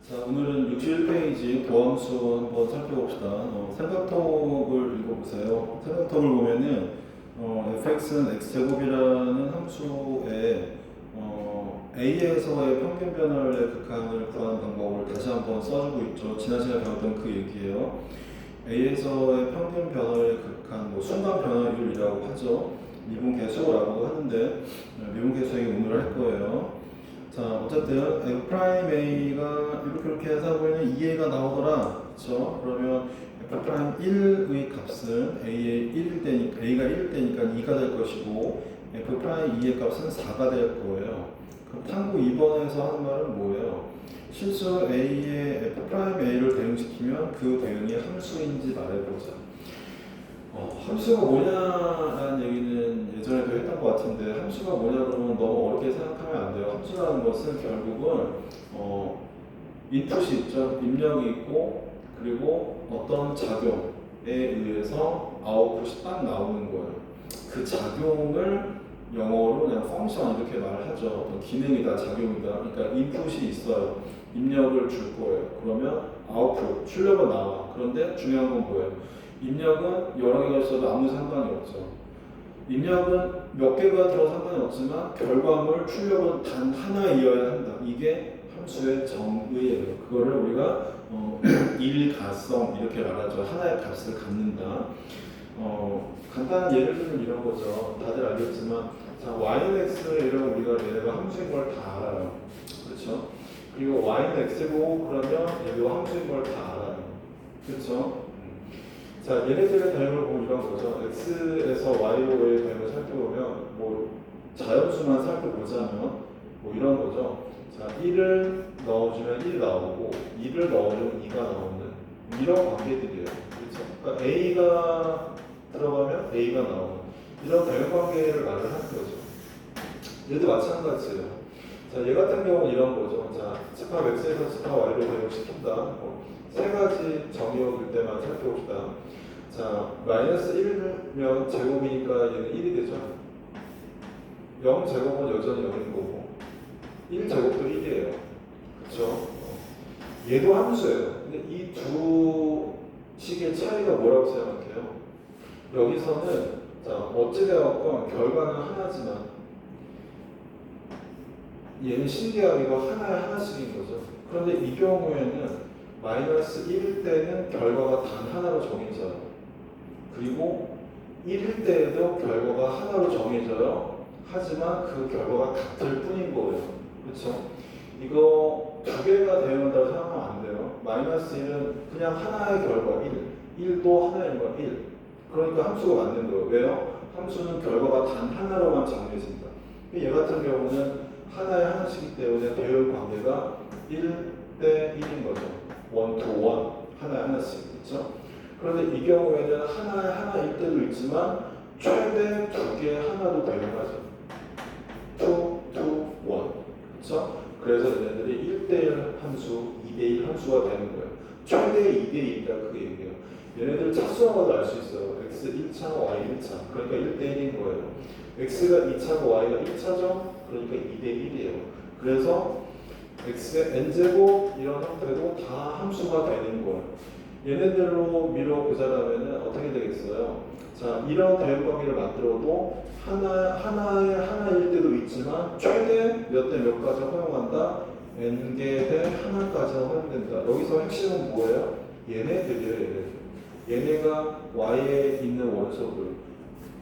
자, 오늘은 61페이지 도함수 한번 살펴봅시다. 삼각턱을 읽어보세요. 삼각턱을 보면은 fx는 x제곱이라는 함수에 a에서의 평균 변화의 극한을 구하는 방법을 다시 한번 써주고 있죠. 지난 시간에 배웠던 그 얘기예요. a에서의 평균 변화의 극한, 순간 변화율이라고 하죠. 미분계수라고 하는데 미분계수 얘기 오늘 할 거예요. 자, 어쨌든 f'a가 이렇게 해서 보면 2a가 나오더라. 그렇죠? 그러면 f'1의 값은 a의 1일 때니까 a가 1일 때니까 2가 될 것이고 f'2의 값은 4가 될 거예요. 그럼 탐구 2번에서 하는 말은 뭐예요? 실수 a의 f'a를 대응시키면 그 대응이 함수인지 말해보자. 함수가 뭐냐라는 얘기는 예전에도 했던 것 같은데, 함수가 뭐냐 그러면 너무 어렵게 생각하면 안 돼요. 함수라는 것은 결국은 인풋이 있죠. 입력이 있고, 그리고 어떤 작용에 의해서 아웃풋이 딱 나오는 거예요. 그 작용을 영어로 그냥 펑션 이렇게 말을 하죠. 어떤 기능이다, 작용이다. 그러니까 인풋이 있어요. 입력을 줄 거예요. 그러면 아웃풋, 출력은 나와. 그런데 중요한 건 뭐예요? 입력은 여러 개가 있어도 아무 상관이 없죠. 입력은 몇 개가 들어 상관이 없지만 결과물 출력은 단 하나이어야 한다. 이게 함수의 정의예요. 그거를 우리가 일가성 이렇게 말하죠. 하나의 값을 갖는다. 간단한 예를 들면 이런 거죠. 다들 알겠지만, 자, y는 x를 이런 우리가 얘네가 함수인 걸 다 알아요. 그렇죠? 그리고 y는 x고 그러면 얘도 함수인 걸 다 알아요. 그렇죠? 자, 얘네들의 대응을 보면 이런 거죠. x에서 y로의 대응을 살펴보면 자연수만 살펴보자면 이런 거죠. 자, 1을 넣어주면 1 나오고 2를 넣어주면 2가 나오는 이런 관계들이에요. 그렇죠? 그러니까 a가 들어가면 a가 나오는 이런 대응 관계를 말을 하는 거죠. 얘도 마찬가지예요. 자, 얘 같은 경우는 이런 거죠. 자, 집합 x에서 집합 y로 대응시킨다. 세 가지 정의역일 때만 살펴봅시다. 자, 마이너스 1면 제곱이니까 얘는 1이 되죠. 0제곱은 여전히 0인 거고 1제곱도 1이에요. 그렇죠? 얘도 함수예요. 근데 이 두 식의 차이가 뭐라고 생각해요? 여기서는 자, 어찌되었건 결과는 하나지만 얘는 신기하게도 하나에 하나씩인 거죠. 그런데 이 경우에는 마이너스 1일 때는 결과가 단 하나로 정해져요. 그리고 1일 때에도 결과가 하나로 정해져요. 하지만 그 결과가 같을 뿐인 거예요. 그렇죠? 이거 두 개가 대응한다고 생각하면 안 돼요. 마이너스 1은 그냥 하나의 결과 1, 1도 하나인 거 1. 그러니까 함수가 맞는 거예요. 왜요? 함수는 결과가 단 하나로만 정해진다. 얘 같은 경우는 하나에 하나씩이기 때문에 대응 관계가 1대 1인 거죠. 1 to 1. 하나에 하나씩. 그렇죠? 그런데 이 경우에는 하나에 하나일 때도 있지만 최대 두 개 하나도 대응하죠. 2 to 1. 그렇죠? 그래서 얘네들이 1대1 함수, 2대1 함수가 되는 거예요. 최대 2대1이다 그게 얘기해요. 얘네들 차수하고도 알 수 있어요. x 1차, y 1차. 그러니까 1대1인 거예요. x가 2차고 y가 1차죠? 그러니까 2대1이에요. 그래서 x의 n제곱 이런 형태도 다 함수가 되는 거예요. 얘네들로 밀어보자라면 어떻게 되겠어요? 자, 이런 대응 관계를 만들어도 하나일 때도 있지만 최대 몇 대 몇까지 허용한다? n개 대 하나까지 허용된다. 여기서 핵심은 뭐예요? 얘네들이에요. 얘네가 y에 있는 원소들,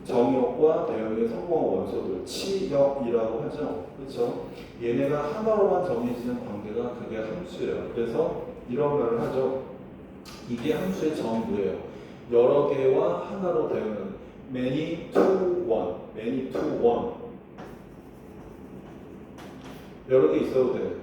정역과 대응에 성공한 원소들, 치역이라고 하죠. 그렇죠? 얘네가 하나로만 정해지는 관계가 그게 함수예요. 그래서 이런 말을 하죠. 이게 함수의 정의예요. 여러 개와 하나로 대응하는 many to one, many to one. 여러 개 있어도 돼.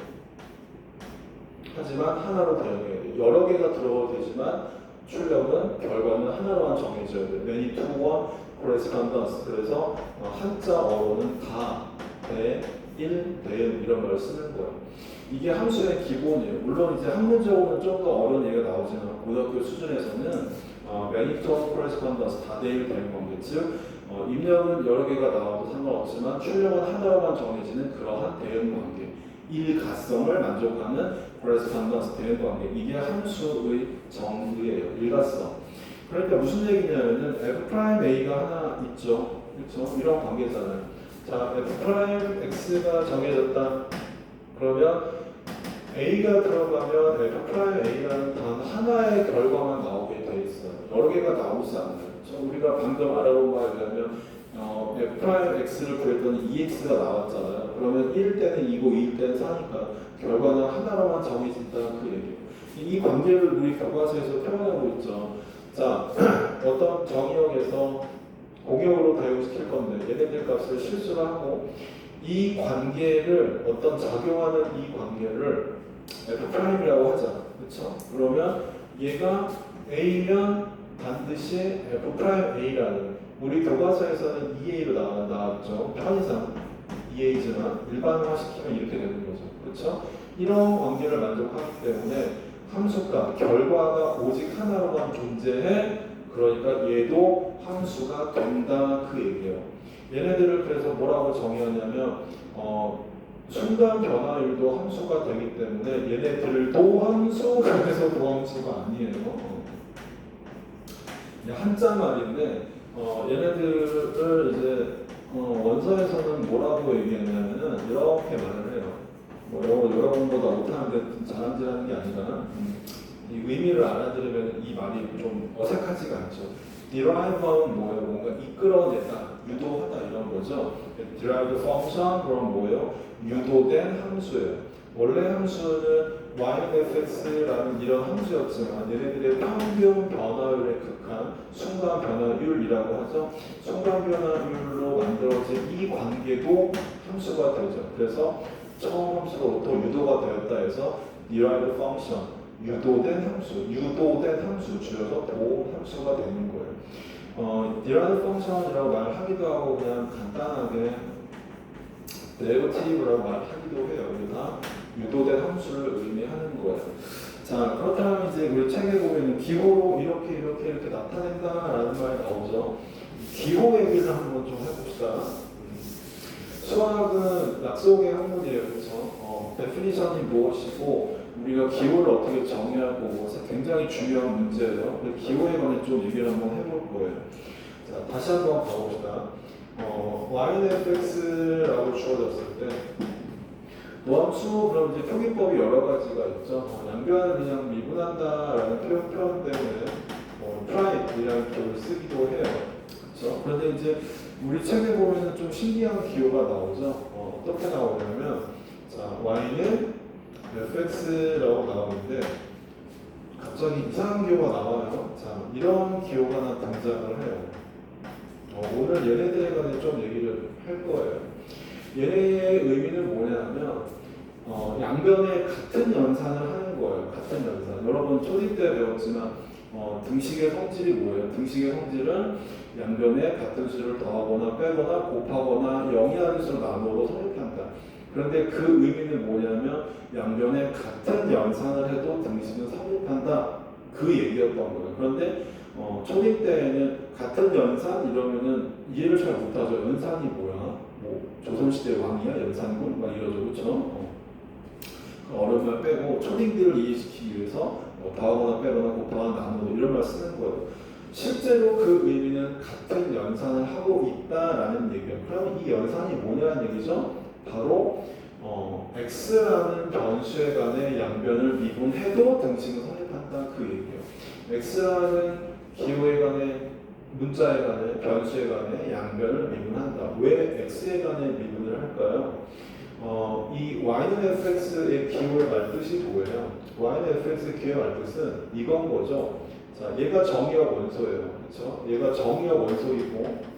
하지만 하나로 대응해야 돼. 여러 개가 들어가도 되지만 출력은 결과는 하나로만 정해져야 돼. many to one correspondence. 그래서 한자어로는 다, 대, 1, 대응 이런 걸 쓰는 거예요. 이게 함수의 기본이에요. 물론 이제 학문적으로는 좀 더 어려운 얘기가 나오지만 고등학교 수준에서는 매니톤 코레스폰던스 다대일 대응 관계, 즉 입력은 여러 개가 나와도 상관없지만 출력은 하나로만 정해지는 그러한 대응 관계. 일가성을 만족하는 correspondence 대응 관계. 이게 함수의 정의예요. 일가성. 그러니까 무슨 얘기냐면은 F'A가 하나 있죠. 그렇죠? 이런 관계잖아요. 자, F'X가 정해졌다. 그러면 A가 들어가면 F'A라는 단 하나의 결과만 나오게 돼 있어요. 여러 개가 나오지 않아요. 우리가 방금 알아본 바에 의하면 F'X를 구했더니 EX가 나왔잖아요. 그러면 1일 때는 2고 2일 때는 4니까 결과는 하나로만 정해진다는 그 얘기예요. 이 관계를 우리 교과서에서 표현하고 있죠. 자, 어떤 정의역에서 공역으로 대응시킬 건데 얘네들 값을 실수를 하고 이 관계를 어떤 작용하는 이 관계를 F'이라고 하자. 그렇죠? 그러면 얘가 A면 반드시 F'A라는 우리 교과서에서는 2A로 나왔죠. 편의상 2A지만 일반화 시키면 이렇게 되는 거죠. 그렇죠? 이런 관계를 만족하기 때문에 함수가 결과가 오직 하나로만 존재해. 그러니까 얘도 함수가 된다 그 얘기예요. 얘네들을 그래서 뭐라고 정의하냐면 순간 변화율도 함수가 되기 때문에 얘네들도 함수 그래서 도함수가 아니에요. 한자 말인데 얘네들을 이제 원서에서는 뭐라고 얘기하냐면은 이렇게 말을 해요. 뭐 여러분보다 못하는데 자랑질하는 게 아니라 이 의미를 알아들으면 이 말이 좀 어색하지가 않죠. derive은 뭐예요? 뭔가 이끌어내다, 유도하다 이런 거죠. derive function 그럼 뭐예요? 유도된 함수예요. 원래 함수는 yfx라는 이런 함수였지만 얘네들의 평균 변화율의 극한 순간 변화율이라고 하죠. 순간 변화율로 만들어진 이 관계도 함수가 되죠. 그래서 처음 함수로부터 유도가 되었다 해서 derive function 유도된 함수 줄여서 도 함수가 되는 거예요. derive function이라고 말하기도 하고 그냥 간단하게 derivative라고 말하기도 해요. 이게 다 유도된 함수를 의미하는 거예요. 자, 그렇다면 이제 우리 책에 보면 기호로 이렇게 나타낸다라는 말이 나오죠. 기호 얘기를 한번 좀 해봅시다. 수학은 약속의 학문이에요, 그렇죠? definition이 무엇이고 우리가 기호를 어떻게 정의하고 굉장히 중요한 문제예요. 기호에 관해 좀 얘기를 한번 해볼 거예요. 자, 다시 한번 가봅시다. yfx라고 주어졌을 때 노함수 그럼 이제 표기법이 여러 가지가 있죠. 양변을 그냥 미분한다라는 표현 때문에 프라임이라는 기호를 쓰기도 해요. 그렇죠? 그런데 이제 우리 책에 보면 좀 신기한 기호가 나오죠. 어떻게 나오냐면 자, y는 fx라고 나오는데 갑자기 이상한 기호가 나와요. 자, 이런 기호가 하나 등장을 해요. 오늘 얘네들에 관해 좀 얘기를 할 거예요. 얘네의 의미는 뭐냐면 양변에 같은 연산을 하는 거예요. 같은 연산. 여러분 초딩 때 배웠지만 등식의 성질이 뭐예요? 등식의 성질은 양변에 같은 수를 더하거나 빼거나 곱하거나 영이하는 수로 나누어도 성립한다. 그런데 그 의미는 뭐냐면 양변에 같은 연산을 해도 등식은 성립한다. 그 얘기였던 거예요. 그런데 초딩 때에는 같은 연산 이러면은 이해를 잘 못하죠. 연산이 뭐야? 뭐 조선시대 왕이야? 연산군? 막 이러죠. 그렇죠? 어려운 말 빼고 초딩들을 이해시키기 위해서 더하거나 빼거나 곱하거나 나누고 이런 말 쓰는 거예요. 실제로 그 의미는 같은 연산을 하고 있다라는 얘기예요. 그럼 이 연산이 뭐냐는 얘기죠? 바로 x라는 변수에 관해 양변을 미분해도 등식은 성립한다 그 얘기예요. x라는 기호에 관해 문자에 관해 변수에 관해 양변을 미분한다. 왜 x에 관해 미분을 할까요? 이 y는 fx의 기호의 말뜻이 뭐예요? y는 fx의 기호의 말뜻은 이건 거죠. 자, 얘가 정의역 원소예요. 그렇죠? 얘가 정의역 원소이고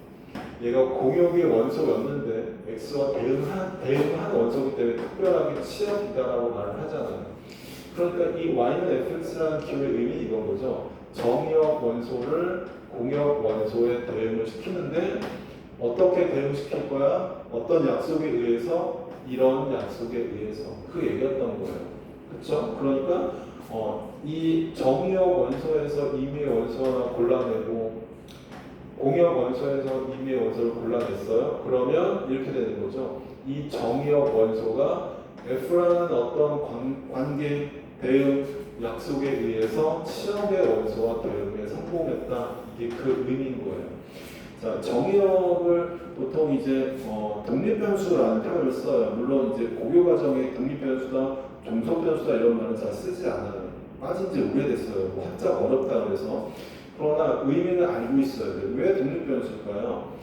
얘가 공역의 원소였는데 x와 대응한 원소이기 때문에 특별하게 치역이다라고 말을 하잖아요. 그러니까 이 y는 fx라는 기호의 의미 이건 거죠. 정의역 원소를 공역 원소에 대응을 시키는데 어떻게 대응시킬 거야? 어떤 약속에 의해서 이런 약속에 의해서 그 얘기였던 거예요. 그렇죠? 그러니까 이 정의역 원소에서 임의의 원소 하나 골라내고 공역 원소에서 임의의 원소를 골라냈어요. 그러면 이렇게 되는 거죠. 이 정의역 원소가 F라는 어떤 관계, 대응, 약속에 의해서 시험의 원소와 대응에 성공했다. 이게 그 의미인 거예요. 자, 정의역을 보통 이제 독립변수라는 표현을 써요. 물론 이제 고교 과정에 독립변수다, 종속변수다 이런 말은 잘 쓰지 않아요. 빠진 지 오래됐어요. 뭐 한자 어렵다 그래서. 그러나 의미는 알고 있어야 돼요. 왜 독립변수일까요?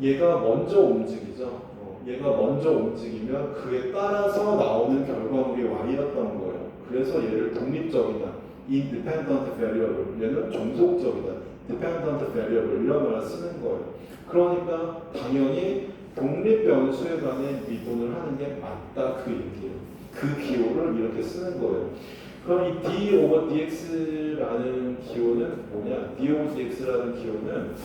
얘가 먼저 움직이죠. 얘가 먼저 움직이면 그에 따라서 나오는 결과물이 Y였던 거예요. 그래서 얘를 독립적이다, independent variable, 얘는 종속적이다, dependent variable 이런 말을 쓰는 거예요. 그러니까 당연히 독립 변수에 관해 미분을 하는 게 맞다 그 얘기예요. 그 기호를 이렇게 쓰는 거예요. 그럼 이 d over dx라는 기호는 뭐냐? d over dx라는 기호는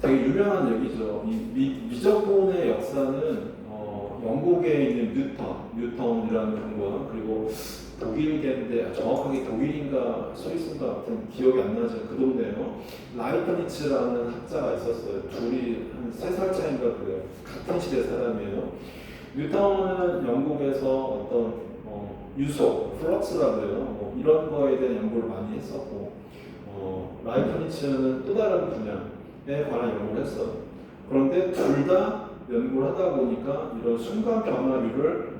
되게 유명한 얘기죠. 이 미적분의 역사는 영국에 있는 뉴턴이라는 분과 그리고 독일계인데 정확하게 독일인가 스위스인가 같은 기억이 안 나지만 그 동네에요. 라이프니츠라는 학자가 있었어요. 둘이 한 3살 차인가 그래요. 같은 시대 사람이에요. 뉴턴은 영국에서 어떤 유속, 플럭스라고 해요. 이런 거에 대한 연구를 많이 했었고 라이프니츠는 또 다른 분야에 관한 연구를 했어요. 그런데 둘 다 연구를 하다 보니까 이런 순간 변화율을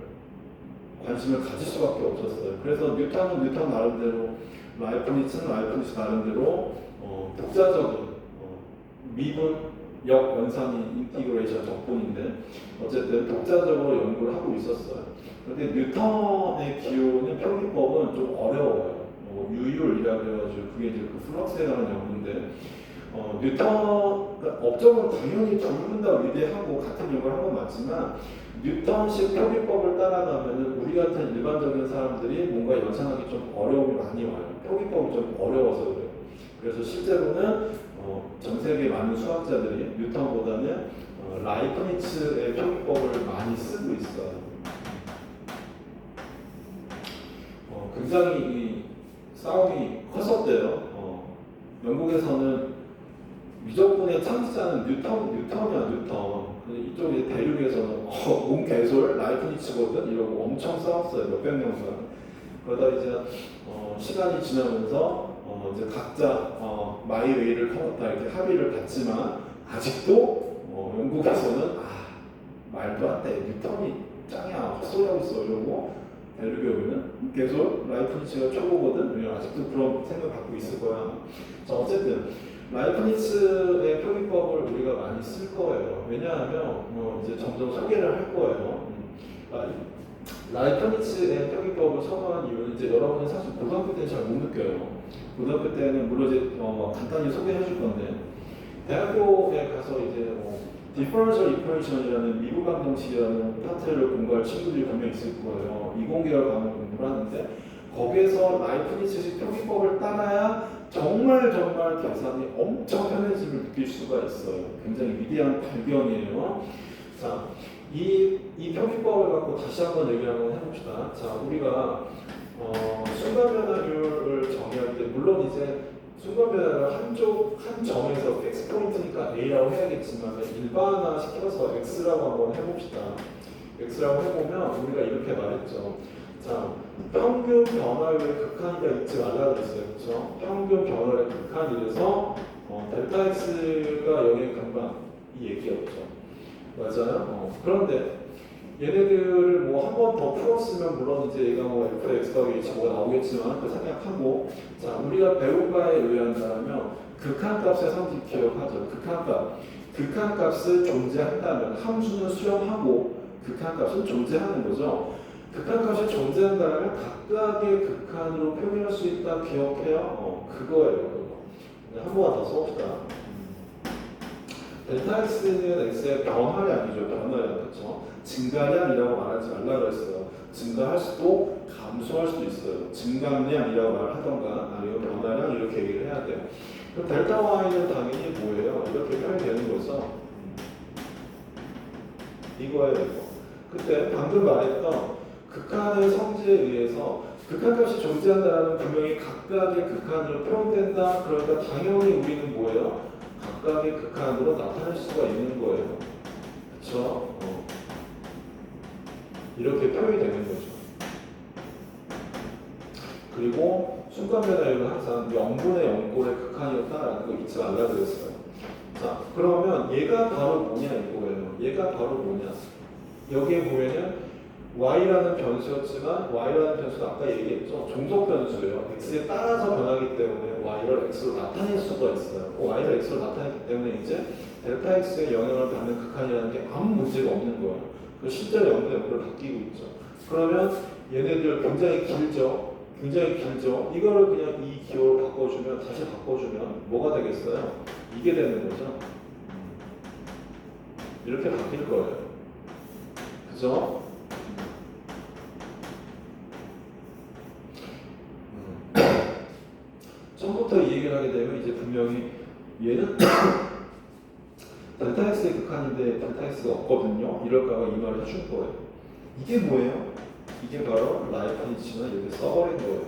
관심을 가질 수밖에 없었어요. 그래서 뉴턴은 뉴턴 나름대로, 라이프니츠는 라이프니츠 나름대로 독자적인 미분 역연산인 인티그레이션 적분인데 어쨌든 독자적으로 연구를 하고 있었어요. 그런데 뉴턴의 기호는 표기법은 좀 어려워요. 유율이라고 해가지고 그게 이제 그 플럭스에 관한 연구인데 뉴턴 그러니까 업적은 당연히 둘 다 위대하고 같은 연구를 한 건 맞지만 뉴턴식 표기법을 따라가면은 우리 같은 일반적인 사람들이 뭔가 연산하기 좀 어려움이 많이 와요. 표기법이 좀 어려워서 그래요. 그래서 실제로는 전 세계 많은 수학자들이 뉴턴보다는 라이프니츠의 표기법을 많이 쓰고 있어요. 굉장히 이 싸움이 컸었대요. 영국에서는 미적분의 창시자는 뉴턴이야, 뉴턴. 이쪽에 대륙에서는 몽개솔 라이프니츠거든 이러고 엄청 싸웠어요. 몇백 년간. 그러다 이제 시간이 지나면서 이제 각자 마이웨이를 걸었다 이렇게 합의를 봤지만 아직도 영국에서는 말도 안 돼. 뉴턴이 짱이야. 헛소리하고 있어 이러고 대륙에 오면은 계속 라이프니츠가 최고거든. 아직도 그런 생각 갖고 있을 거야. 자, 어쨌든 라이프니츠의 표기법을 우리가 많이 쓸 거예요. 왜냐하면 이제 점점 소개를 할 거예요. 라이프니츠의 표기법을 선호한 이유는 이제 여러분은 사실 고등학교 때는 잘 못 느껴요. 고등학교 때는 물론 이제 간단히 소개해 줄 건데 대학교에 가서 이제 디퍼런셜 이퀄레이션이라는 미분 방정식이라는 파트를 공부할 친구들이 분명 있을 거예요. 이공계열 과목 공부를 하는데 거기에서 라이프니츠식 표기법을 따라야 정말 계산이 엄청 편해짐을 느낄 수가 있어요. 굉장히 위대한 발견이에요. 자, 이 표기법을 갖고 다시 한번 얘기를 한번 해봅시다. 자, 우리가 순간 변화율을 정의할 때 물론 이제 순간 변화를 한 점에서 x 포인트니까 a라고 해야겠지만 일반화 시켜서 x라고 한번 해봅시다. x라고 해보면 우리가 이렇게 말했죠. 자, 평균 변화율의 극한이가 있지 말라 그랬어요. 그렇죠? 평균 변화율의 극한이라서 델타 x가 0의 근방 이 얘기였죠. 맞아요? 그런데 얘네들을 뭐 한 번 더 풀었으면 물론 이제 얘가 fx 더하기 h 뭐가 나오겠지만 그 생각하고 자, 우리가 배운 바에 의한다면 극한값의 성질 기억하죠. 극한값을 존재한다면 함수는 수렴하고 극한값은 존재하는 거죠. 극한값이 존재한다면 각각의 극한으로 표현할 수 있다 기억해요. 그거예요. 그거. 한 번 더 써봅시다. 델타 x는 x의 변화량이죠. 변화량 그렇죠. 증가량이라고 말하지 말라 그랬어요. 증가할 수도 감소할 수도 있어요. 증감량이라고 말하던가 아니면 변화량 이렇게 얘기를 해야 돼요. 그럼 델타 y는 당연히 뭐예요? 이렇게 표현되는 거죠. 이거예요. 이거. 그때 방금 말했던 극한의 성질에 의해서 극한값이 존재한다는 분명히 각각의 극한으로 표현된다. 그러니까 당연히 우리는 뭐예요? 각각의 극한으로 나타낼 수가 있는 거예요. 그렇죠? 이렇게 표현이 되는 거죠. 그리고 순간 변화율은 항상 0분의 0골의 극한이었다라는 거 잊지 말라 그랬어요. 자, 그러면 얘가 바로 뭐냐 이거예요. 얘가 바로 뭐냐. 여기에 보면은 y라는 변수였지만 y라는 변수는 아까 얘기했죠. 종속 변수예요. x에 따라서 변하기 때문에 y를 x로 나타낼 수가 있어요. y를 x로 나타냈기 때문에 이제 델타 x의 영향을 받는 극한이라는 게 아무 문제가 없는 거예요. 실제로 0대 0으로 바뀌고 있죠. 그러면 얘네들 굉장히 길죠. 굉장히 길죠. 이거를 그냥 이 기호로 바꿔주면, 다시 바꿔주면 뭐가 되겠어요? 이게 되는 거죠. 이렇게 바뀔 거예요. 그죠? 처음부터 이 얘기를 하게 되면 이제 분명히 얘는 델타 x의 극한인데 델타 x가 없거든요. 이럴까봐 이 말을 해줄 거예요. 이게 뭐예요? 이게 바로 라이프니츠는 이렇게 써버린 거예요.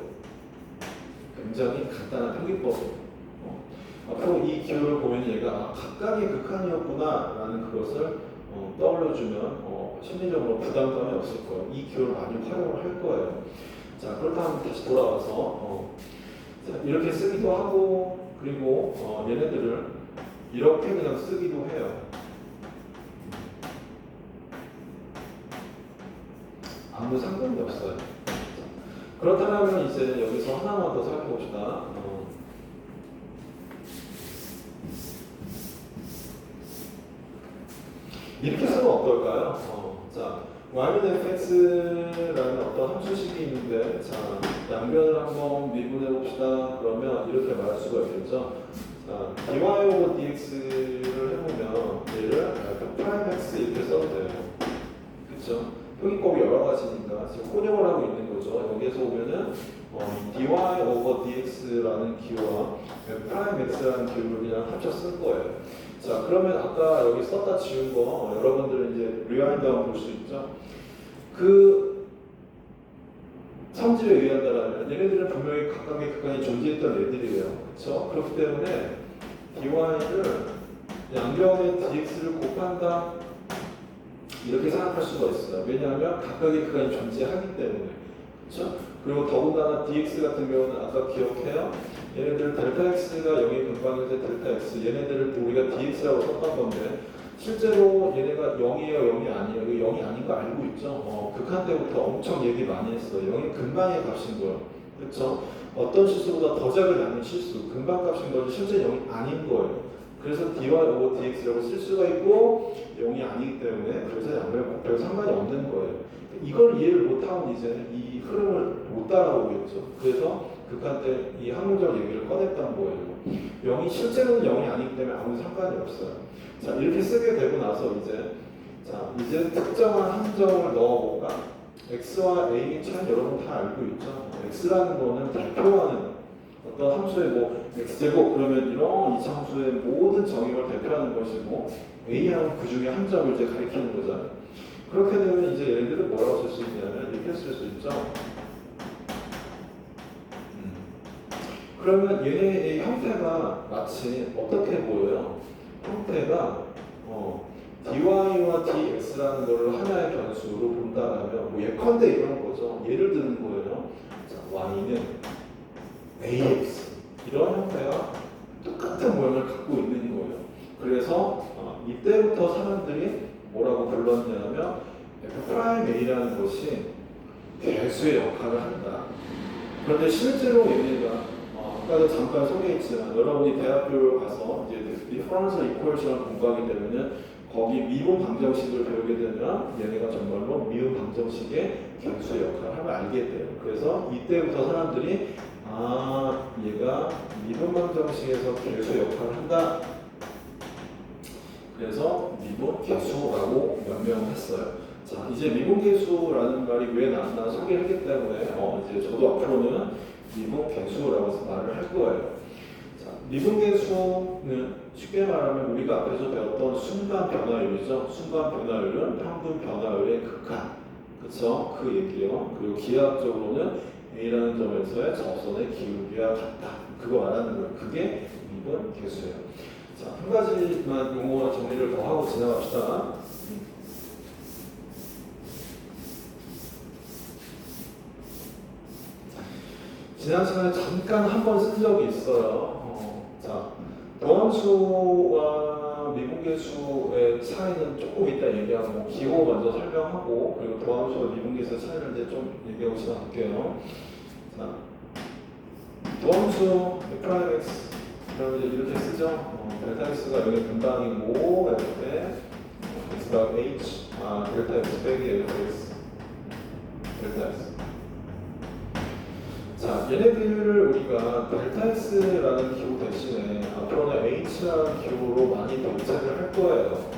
굉장히 간단한 표기법이에요. 앞으로 이 기호를 보면 얘가 각각의 극한이었구나 라는 그것을 떠올려주면 심리적으로 부담감이 없을 거예요. 이 기호를 많이 활용을 할 거예요. 자, 그렇다면 다시 돌아와서 자, 이렇게 쓰기도 하고 그리고 얘네들을 이렇게 그냥 쓰기도 해요. 아무 상관이 없어요. 그렇다면 이제 여기서 하나만 더 살펴봅시다. 이렇게 쓰면 어떨까요? 자, y-fx라는 어떤 함수식이 있는데, 자, 양변을 한번 미분해 봅시다. 그러면 이렇게 말할 수가 있겠죠. 자, dy over dx를 해보면 얘를 프라임 x 이렇게 써도 돼요. 그렇죠? 표기법이 여러 가지니까 지금 혼용을 하고 있는 거죠. 여기에서 보면은 dy over dx라는 기호와 프라임 x라는 기호를 그냥 합쳐 쓴 거예요. 자, 그러면 아까 여기 썼다 지운 거 여러분들은 이제 리와인드 한번 볼 수 있죠. 그 성질에 의한다라면 얘네들은 분명히 각각의 극한이 존재했던 애들이에요. 그렇죠? 그렇기 때문에 dy를 양변의 dx를 곱한다 이렇게 생각할 수가 있어요. 왜냐하면 각각의 극한이 존재하기 때문에. 그렇죠? 그리고 더군다나 dx 같은 경우는 아까 기억해요. 얘네들 델타 x가 0의 근방에서 델타 x 얘네들을 우리가 dx라고 썼던 건데 실제로 얘네가 0이에요 0이 아니에요. 0이 아닌 거 알고 있죠. 극한 때부터 엄청 얘기 많이 했어요. 0이 근방의 값인 거예요. 그렇죠? 어떤 실수보다 더 작은 양의 실수 근방 값인 거지 실제 0이 아닌 거예요. 그래서 dy over dx라고 쓸 수가 있고 0이 아니기 때문에 그래서 양변을 곱해도 상관이 없는 거예요. 이걸 이해를 못하면 이제 이 흐름을 못 따라오겠죠. 그래서 극한 때 이 항문적 얘기를 꺼냈던 거예요. 0이 실제로는 0이 아니기 때문에 아무 상관이 없어요. 자, 이렇게 쓰게 되고 나서 이제 특정한 함정을 넣어볼까? x와 a의 차이 여러분 다 알고 있죠. x라는 거는 대표하는 어떤 함수의 뭐 x제곱 그러면 이런 이차함수의 모든 정의를 대표하는 것이고 a하면 그 중에 한 점을 이제 가리키는 거잖아요. 그렇게 되면 이제 얘네들은 뭐라고 쓸 수 있냐면 이렇게 쓸 수 있죠. 그러면 얘네의 형태가 마치 어떻게 보여요? 형태가 dy와 dx라는 거를 하나의 변수로 본다라면 뭐 예컨대 이런 거죠. 예를 드는 거예요. 자, y는 ax 이런 형태가 똑같은 모양을 갖고 있는 거예요. 그래서 이때부터 사람들이 뭐라고 불렀냐면 f'a라는 것이 개수의 역할을 한다. 그런데 실제로 얘네가 아까도 잠깐 소개했지만 여러분이 대학교를 가서 이제 디퍼런셜 이퀄리티를 공부하게 되면은 거기 미분 방정식을 배우게 되면 얘네가 정말로 미분 방정식의 개수의 역할을 하면 알게 돼요. 그래서 이때부터 사람들이 얘가 미분 방정식에서 개수의 역할을 한다. 그래서 미분 개수라고 명명을 했어요. 자, 이제 미분 개수라는 말이 왜 나왔나 소개했기 때문에 이제 저도 앞으로는 미분 개수라고 말을 할 거예요. 자, 미분 개수는 쉽게 말하면 우리가 앞에서 배웠던 순간 변화율이죠. 순간 변화율은 평균 변화율의 극한. 그쵸? 그 얘기요. 그리고 기하학적으로는 A라는 점에서의 접선의 기울기와 같다. 그거 말하는 거예요. 그게 미분 개수예요. 자, 한 가지만 용어 정리를 더 하고 지나갑시다. 지난 시간에 잠깐 한 번 쓴 적이 있어요. 자, 도함수와 미분계수의 차이는 조금 이따 얘기하고 기호 먼저 설명하고 그리고 도함수와 미분계수의 차이를 이제 좀 얘기하고 지나갈게요. 자, 도함수 프라임엑스 그러면 이제 이렇게 쓰죠. 델타 x가 여기 분당이고 이렇게 x가 h 델타 x 빼기 델타 x 델타 x. 자, 얘네들을 우리가 델타 x라는 기호 대신에 앞으로는 h라는 기호로 많이 대체를 할 거예요.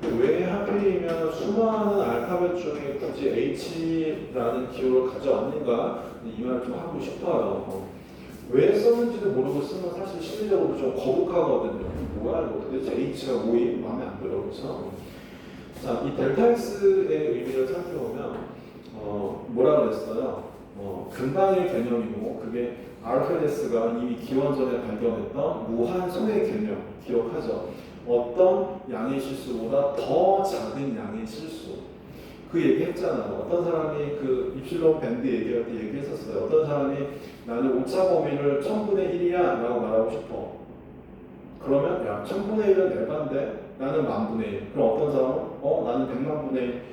근데 왜 하필이면 수많은 알파벳 중에 굳이 h라는 기호를 가져왔는가 이 말을 좀 하고 싶어요. 왜 썼는지도 모르고 쓰면 사실 심리적으로 좀 거북하거든요. 뭐야 이거 도대체 h가 뭐임? 마음에 안 들어. 그렇죠? 자, 이 델타 x의 의미를 살펴보면 뭐라 그랬어요? 근방의 개념이고 그게 아르케메데스가 이미 기원전에 발견했던 무한소의 개념 기억하죠? 어떤 양의 실수보다 더 작은 양의 실수 그 얘기 했잖아요. 어떤 사람이 그 입실론 밴드 얘기할 때 얘기했었어요. 어떤 사람이 나는 오차 범위를 1000분의 1이야 라고 말하고 싶어. 그러면 야 1000분의 1은 에반데 나는 10,000분의 1. 그럼 어떤 사람은 나는 100만분의 1.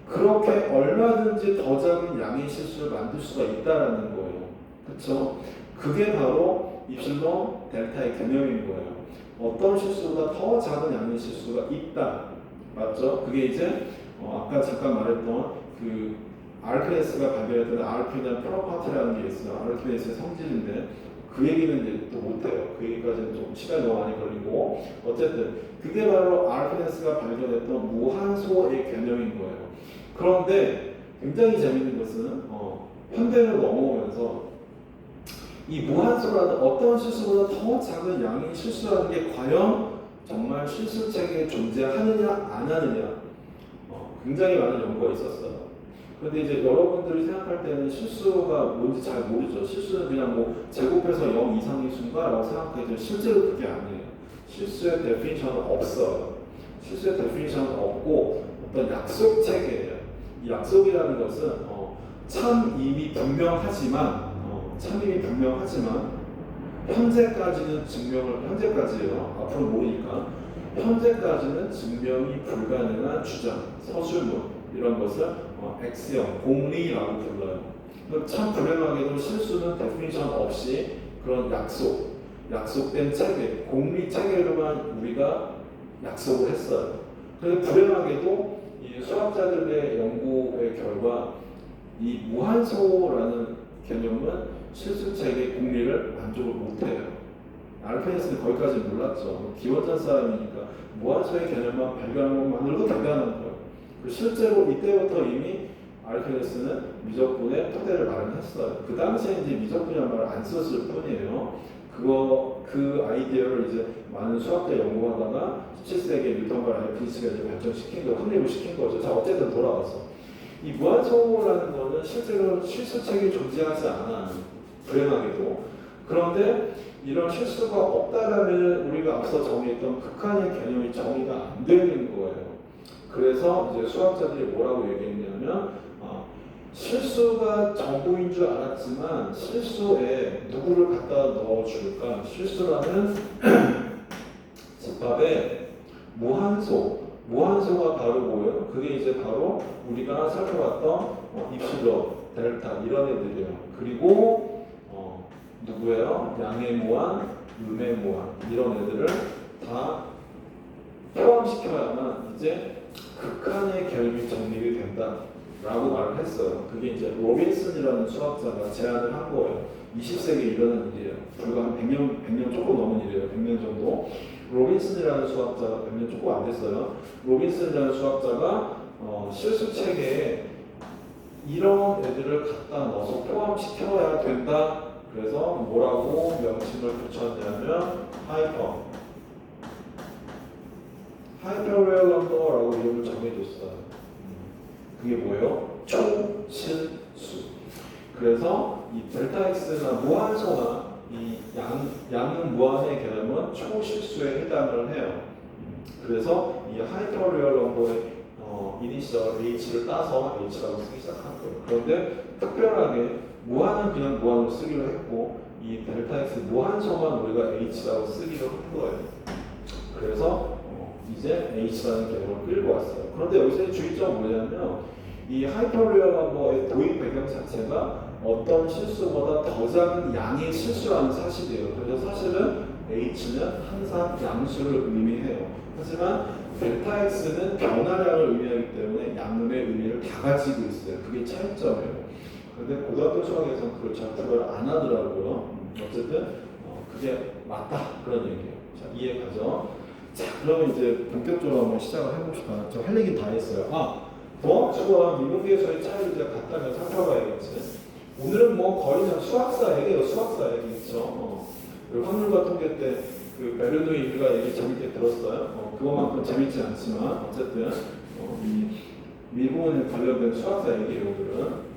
그렇게 얼마든지 더 작은 양의 실수를 만들 수가 있다라는 거예요. 그렇죠? 그게 바로 입실론 델타의 개념인 거예요. 어떤 실수보다 더 작은 양의 실수가 있다. 맞죠? 그게 이제 아까 잠깐 말했던 그 아르케메데스가 발견했던 아르케메데 프로파트라는 게 있어요. 아르케메데스의 성질인데 그 얘기는 이제 또 못해요. 그 얘기까지는 좀 시간이 너무 많이 걸리고 어쨌든 그게 바로 아르케메데스가 발견했던 무한소의 개념인 거예요. 그런데 굉장히 재밌는 것은 현대로 넘어오면서 이 무한소라는 어떤 실수보다 더 작은 양의 실수라는 게 과연 정말 실수책에 존재하느냐 안 하느냐 굉장히 많은 연구가 있었어요. 그런데 이제 여러분들이 생각할 때는 실수가 뭔지 잘 모르죠. 실수는 그냥 뭐 제곱해서 0 이상의 수인가라고 생각하지만 실제로 그게 아니에요. 실수의 데피니션은 없어요. 실수의 데피니션은 없고 어떤 약속 체계예요. 이 약속이라는 것은 참임이 분명하지만 현재까지는 현재까지예요. 앞으로 모르니까 현재까지는 증명이 불가능한 주장, 서술문 이런 것을 X형, 공리라고 불러요. 참 불행하게도 실수는 데피니션 없이 그런 약속된 체계, 공리 체계로만 우리가 약속을 했어요. 그런데 불행하게도 이 수학자들의 연구의 결과 이 무한소라는 개념은 실수체계 공리를 만족을 못해요. 아르케메데스는 거기까지 몰랐죠. 기원전 사람이니까 무한소의 개념만 발견한 것만으로도 대단한 거예요. 실제로 이때부터 이미 아르케메데스는 미적분의 토대를 마련했어요. 그 당시에 이제 미적분이라는 말을 안 썼을 뿐이에요. 그 아이디어를 이제 많은 수학자 연구하다가 17세기에 뉴턴과 라이프니츠가 이제 발전시킨 거, 확립을 시킨 거죠. 자, 어쨌든 돌아와서 이 무한소라는 거는 실제로 실수책이 존재하지 않아. 불행하게도. 그런데 이런 실수가 없다라는 우리가 앞서 정의했던 극한의 개념이 정의가 안 되는 거예요. 그래서 이제 수학자들이 뭐라고 얘기했냐면 실수가 전부인 줄 알았지만 실수에 누구를 갖다 넣어줄까? 실수라는 집합에 무한소가 바로 뭐예요? 그게 이제 바로 우리가 살펴봤던 입실론, 델타 이런 애들이에요. 그리고 누구예요? 양의 무한, 음의 무한 이런 애들을 다 포함시켜야만 이제 극한의 개념이 정립이 된다라고 말을 했어요. 그게 이제 로빈슨이라는 수학자가 제안을 한 거예요. 20세기에 일어난 일이에요. 불과 한 100년 조금 넘은 일이에요. 100년 정도. 로빈슨이라는 수학자가 100년 조금 안 됐어요. 로빈슨이라는 수학자가 실수 체계에 이런 애들을 갖다 넣어서 포함시켜야 된다. 그래서 뭐라고 명칭을 붙였냐면 하이퍼리얼 넘버라고 이름을 정해줬어요. 그게 뭐예요? 초실수. 그래서 이 델타 x나 무한소나 이 양은 무한의 개념은 초실수에 해당을 해요. 그래서 이 하이퍼리얼 넘버의 이니셜 h를 따서 h라고 쓰기 시작한 거예요. 그런데 특별하게 무한은 그냥 무한으로 쓰기로 했고 이 델타 x 무한정만 우리가 h라고 쓰기로 한 거예요. 그래서 이제 h라는 개념을 끌고 왔어요. 그런데 여기서 주의점은 뭐냐면 이 하이퍼리얼 넘버의 도입 배경 자체가 어떤 실수보다 더 작은 양의 실수라는 사실이에요. 그래서 사실은 h는 항상 양수를 의미해요. 하지만 델타 x는 변화량을 의미하기 때문에 양의 의미를 다 가지고 있어요. 그게 차이점이에요. 근데 고등학교 수학에서는 그걸 잘 구별 안 하더라고요. 어쨌든 그게 맞다 그런 얘기예요. 자, 이해 가죠? 자, 그러면 이제 본격적으로 한번 시작을 해봅시다. 저 할 얘기 다 했어요. 도함수와 미분계수의 차이를 이제 간단히 살펴봐야겠지. 오늘은 뭐 거의 그냥 수학사 얘기예요. 수학사 얘기 있죠. 그 확률과 통계 때 그 베르누이 우리가 얘기 재밌게 들었어요. 그것만큼 재밌지 않지만 어쨌든 이 미분에 관련된 수학사 얘기예요. 오늘은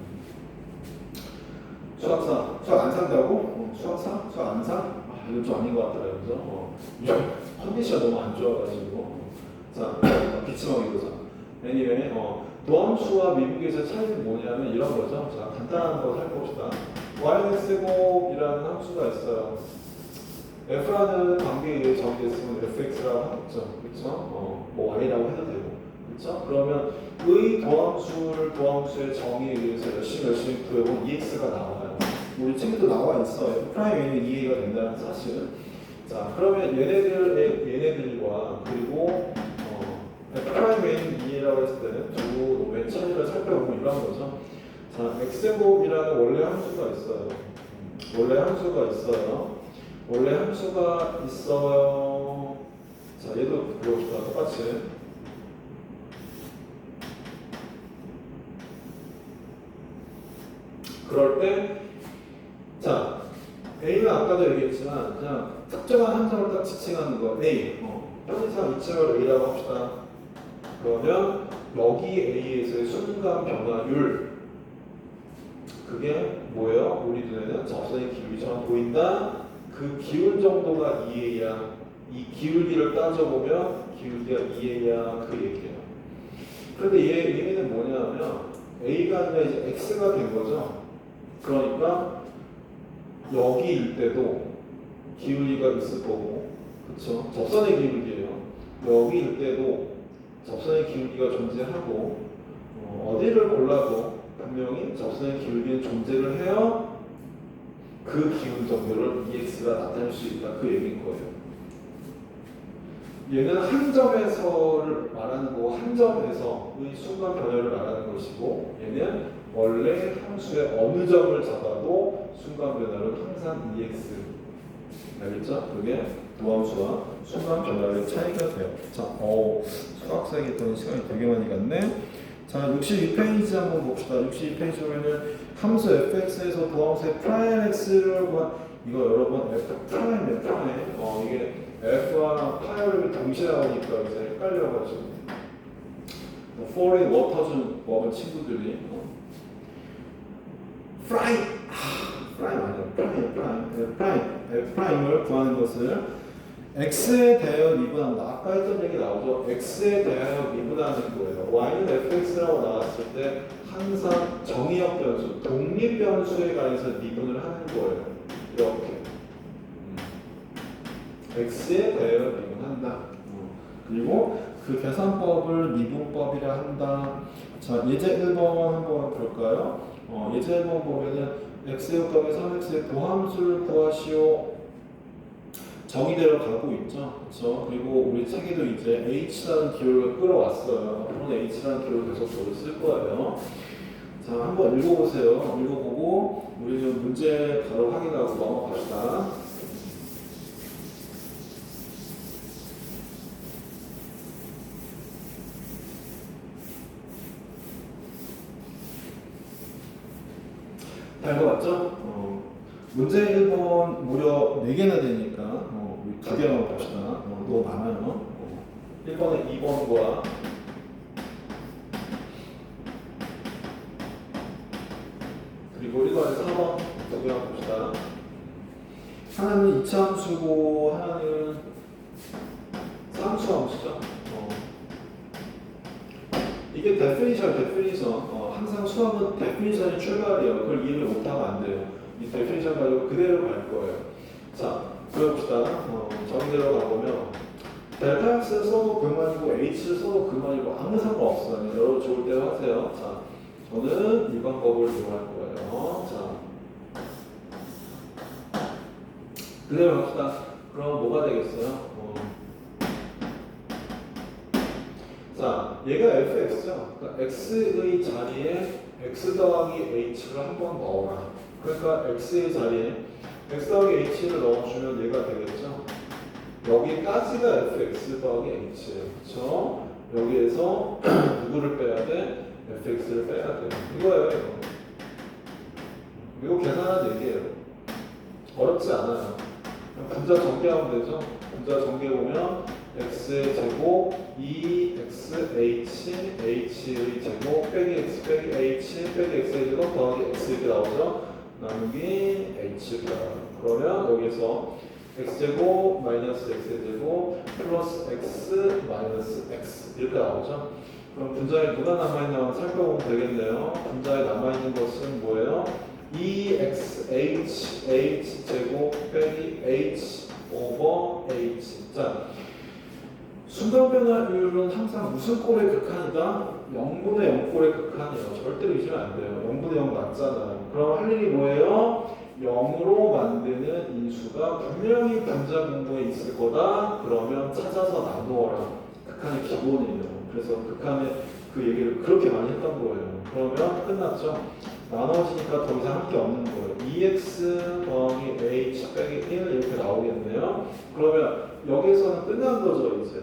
수학사 수학 안 산다고? 수학사 수학 안 사? 이건 좀 아닌 것 같더라고요. 그죠? 컨디션 너무 안 좋아가지고 자 기침하기 보자. anyway 도함수와 미분계수의 차이는 뭐냐면 이런 거죠. 자, 간단한 거 살펴봅시다. yx제곱이라는 함수가 있어요. f라는 관계에 의해 정의됐으면 fx라고 하겠죠. 그렇죠? 뭐 y라고 해도 되고. 그렇죠? 그러면 의 도함수의 정의에 의해서 열심히 구해본 ex가 나와요. 우리 책에도 나와 있어. f'는 2a가 된다는 사실은. 자, 그러면 얘네들과 그리고 f'A는 2라고 했을 때는 두 놈의 차이를 살펴보면 이런 거죠. 자, x제곱이라는 원래 함수가 있어요. 원래 함수가 있어요. 자, 얘도 그거보다 똑같이. 그럴 때, 자, A는 아까도 얘기했지만 그냥 특정한 함수를 딱 지칭하는 거. A. 편의상 이칭을 A라고 합시다. 그러면 여기 A에서의 순간 변화율 그게 뭐예요? 우리 눈에는 접선의 기울기처럼 보인다. 그 기울 정도가 2A야. 이 기울기를 따져보면 기울기가 2A야. 그 얘기예요. 그런데 얘는 뭐냐면 A가 아니라 이제 X가 된 거죠. 그러니까 여기일 때도 기울기가 있을 거고, 그렇죠? 접선의 기울기예요. 여기일 때도 접선의 기울기가 존재하고 어디를 골라도 분명히 접선의 기울기는 존재를 해야 그 기울 정도를 EX가 나타낼 수 있다. 그 얘기인 거예요. 얘는 한 점에서를 말하는 거고 한 점에서의 순간 변화를 말하는 것이고 얘는 원래 함수의 어느 점을 잡아도 순간 변화는 항상 EX. 알겠죠? 그게 도함수와 순간 변화의 차이가 돼요. 자, 수학사 얘기했더니 시간이 되게 많이 갔네. 자, 62페이지 한번 봅시다. 62페이지 보면은 함수 fx에서 도함수의 프라임 x를 이거 여러분 f 프라임이에요. 프라임. 이게 f와 파이를 동시에 나오니까 이제 헷갈려가지고 foreign water 좀 먹은 친구들이 프라임 아니에요. 프라임을 구하는 것을 x에 대하여 미분한다. 아까 했던 얘기 나오죠. x에 대하여 미분하는 거예요. y는 fx라고 나왔을 때 항상 정의역 변수, 독립 변수에 관해서 미분을 하는 거예요. 이렇게 x에 대하여 미분한다. 그리고 그 계산법을 미분법이라 한다. 자, 예제 1번 한번 볼까요? 예제 1번 보면은 x의 값에 3x의 도함수를 구하시오. 정의대로 가고 있죠. 그렇죠? 그리고 우리 책에도 이제 h라는 기호를 끌어왔어요. 앞으로는 h라는 기호를 계속 저를 쓸 거예요. 자, 한번 읽어보세요. 읽어보고 우리는 문제 바로 확인하고 넘어갑시다. 다 읽어봤죠? 문제 1번 무려 4개나 되니까 우리 2개만 봅시다. 너무 많아요. 1번에 2번과 그리고 1번에 4번 2개만 봅시다. 하나는 이차함수고 하나는 삼수함수죠. 이게 데피니션. 항상 수학은 데피니션이 출발이에요. 그걸 이해를 못하면 안 돼요. 이 데피니션 가지고 그대로 갈 거예요. 자, 그럽시다. 정의대로 가보면 델타 X를 써도 그만이고 H를 써도 그만이고 아무 상관없어요. 여러분 좋을 대로 하세요. 자, 저는 이 방법을 이용할 거예요. 자, 그대로 갑시다. 그럼 뭐가 되겠어요? 자, 얘가 fx죠. 그러니까 x의 자리에 x 더하기 h를 한번 넣어라. 그러니까 x의 자리에 x 더하기 h를 넣어주면 얘가 되겠죠. 여기까지가 fx 더하기 h예요. 그렇죠? 여기에서 누구를 빼야 돼? fx를 빼야 돼. 이거예요. 이거 계산한 얘기예요. 어렵지 않아요. 분자 전개하면 되죠. 분자 전개 보면 x의 제곱 2x h h의 제곱 빼기 x 빼기 h 빼기 x의 제곱 더하기 x 이렇게 나오죠. 나누기 h가 그러면 여기서 x제곱 마이너스 x제곱 플러스 x 마이너스 x 이렇게 나오죠. 그럼 분자에 누가 남아있나 살펴보면 되겠네요. 분자에 남아있는 것은 뭐예요? 2x h 제곱 빼기 h 오버 h. 자, 순간 변화율은 항상 무슨 꼴의 극한이다? 0분의 0꼴의 극한이에요. 절대로 잊으면 안 돼요. 0분의 0 맞잖아요. 그럼 할 일이 뭐예요? 0으로 만드는 인수가 분명히 분자 분모에 있을 거다. 그러면 찾아서 나누어라. 극한의 기본이에요. 그래서 극한의 그 얘기를 그렇게 많이 했던 거예요. 그러면 끝났죠. 나눠지니까 더 이상 할 게 없는 거예요. 2x 더하기 h 빼기 1 이렇게 나오겠네요. 그러면 여기서는 끝난 거죠. 이제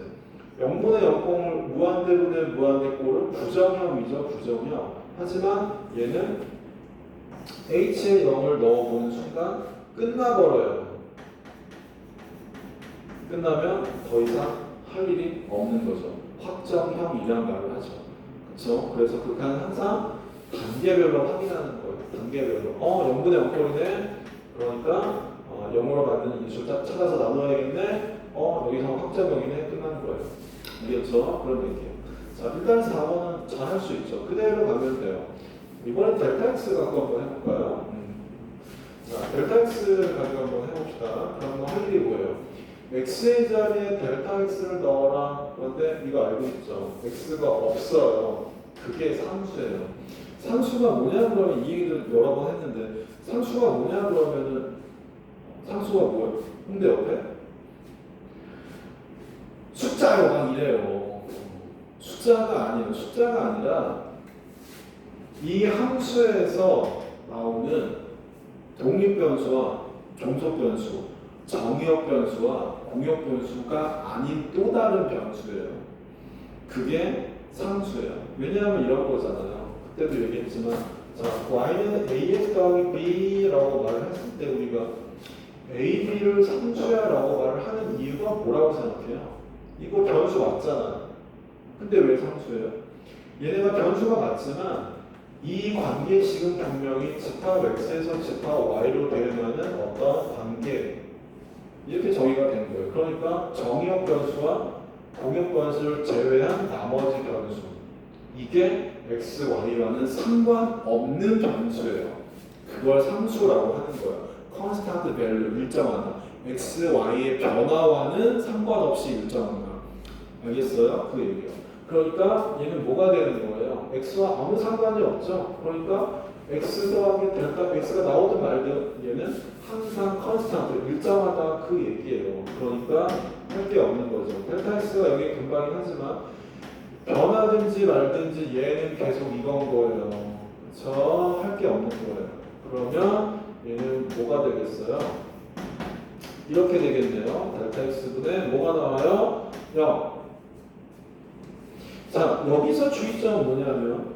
0분의 0꼴 무한대분의 무한대꼴은 부정형이죠. 부정형. 하지만 얘는 h에 0을 넣어보는 순간 끝나버려요. 끝나면 더 이상 할 일이 없는 거죠. 확정형이란 말을 하죠. 그렇죠? 그래서 극한은 항상 단계별로 확인하는 거예요. 단계별로. 0분의 0꼴이네. 그러니까 0으로 만드는 인수 딱 찾아서 나눠야겠네. 여기서 확정형이네. 끝나는 거예요. 이겠죠? 그런 얘기예요. 자, 일단 4번은 잘 할 수 있죠. 그대로 가면 돼요. 이번엔 델타 x 갖고 한번 해볼까요? 자, 델타 x 가지고 한번 해봅시다. 그럼 할 일이 뭐예요? x의 자리에 델타 x를 넣어라. 그런데 이거 알고 있죠? x가 없어요. 그게 상수예요. 상수가 뭐냐 그러면 이 얘기를 여러 번 했는데 상수가 뭐냐 그러면은 상수가 뭐예요? 홍대 옆에? 숫자로 막 이래요. 숫자가 아니에요. 숫자가 아니라 이 함수에서 나오는 독립변수와 종속변수, 정의역변수와 공역변수가 아닌 또 다른 변수예요. 그게 상수예요. 왜냐하면 이런 거잖아요. 그때도 얘기했지만 자, y는 ax 더하기 b라고 말을 했을 때 우리가 a, b를 상수야라고 말을 하는 이유가 뭐라고 생각해요? 이거 변수 맞잖아. 근데 왜 상수예요? 얘네가 변수가 맞지만 이 관계식은 분명히 집합 x에서 집합 y로 대응하는 어떤 관계 이렇게 정의가 된 거예요. 그러니까 정의역 변수와 공역 변수를 제외한 나머지 변수 이게 x, y와는 상관없는 변수예요. 그걸 상수라고 하는 거예요. constant value 일정하다. x, y의 변화와는 상관없이 일정하다. 알겠어요? 그 얘기요. 그러니까 얘는 뭐가 되는 거예요? x와 아무 상관이 없죠. 그러니까 x 더하기 델타 x가 나오든 말든 얘는 항상 컨스탄트 일정하다 그 얘기예요. 그러니까 할 게 없는 거죠. 델타 x가 여기 금방이긴 하지만 변하든지 말든지 얘는 계속 이건 거예요. 그렇죠? 할 게 없는 거예요. 그러면 얘는 뭐가 되겠어요? 이렇게 되겠네요. 델타 x분의 뭐가 나와요? 0. 자, 여기서 주의점은 뭐냐면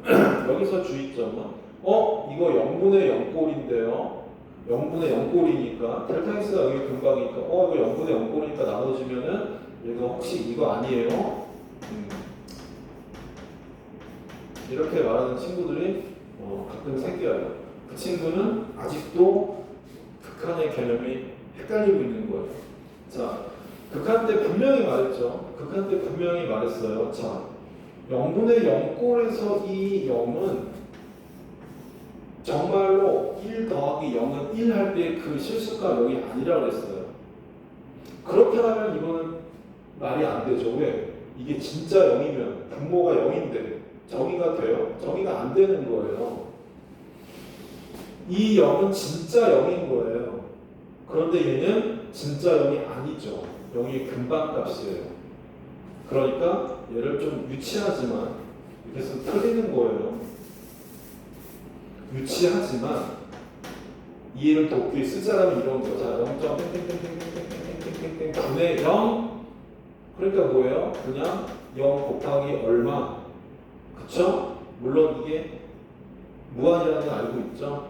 여기서 주의점은 이거 0분의 0꼴인데요. 0분의 0꼴이니까 델타 x가 여기 금방이니까 이거 0분의 0꼴이니까 나눠지면은 얘가 혹시 이거 아니에요? 이렇게 말하는 친구들이 가끔 생겨요. 그 친구는 아직도 극한의 개념이 헷갈리고 있는 거예요. 자, 극한 때 분명히 말했죠. 극한 때 분명히 말했어요. 자, 0분의 0꼴에서 이 0은 정말로 1 더하기 0은 1 할 때 그 실수가 0이 아니라고 그랬어요. 그렇게 하면 이거는 말이 안 되죠. 왜? 이게 진짜 0이면 분모가 0인데 정의가 돼요? 정의가 안 되는 거예요. 이 0은 진짜 0인 거예요. 그런데 얘는 진짜 0이 아니죠. 0이 금방값이에요. 그러니까 얘를 좀 유치하지만 이렇게 해서 틀리는 거예요. 유치하지만 이해를 돕기 위해 쓰자라면 이런 거. 자, 0.땡땡땡땡땡땡땡땡 분의 0. 그러니까 뭐예요? 그냥 0 곱하기 얼마. 그쵸? 물론 이게 무한이라는 걸 알고 있죠?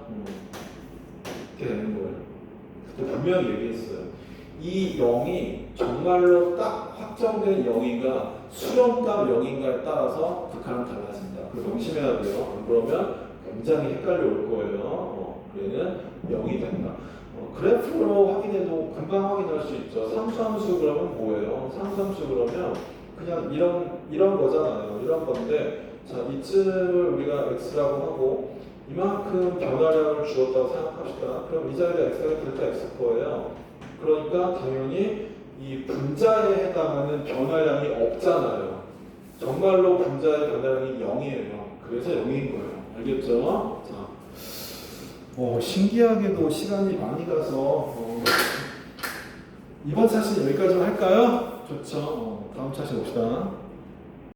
이렇게 되는 거예요. 분명히 얘기했어요. 이 0이 정말로 딱 확정된 0인가 수렴값 0인가에 따라서 극한은 달라진다. 그래서 명심해야 돼요. 안 그러면 굉장히 헷갈려 올 거예요. 얘는 0이 된다. 그래프로 확인해도 금방 확인할 수 있죠. 상수함수 그러면 뭐예요? 상수함수 그러면 그냥 이런 거잖아요. 이런 건데, 자, 이쯤을 우리가 x라고 하고 이만큼 변화량을 주었다고 생각합시다. 그럼 이 자리가 x가 델타 x 거예요. 그러니까 당연히 이 분자에 해당하는 변화량이 없잖아요. 정말로 분자의 변화량이 0이에요. 그래서 0인 거예요. 알겠죠? 자, 신기하게도 시간이 많이 가서 이번 차시 여기까지만 할까요? 좋죠. 다음 차시 봅시다.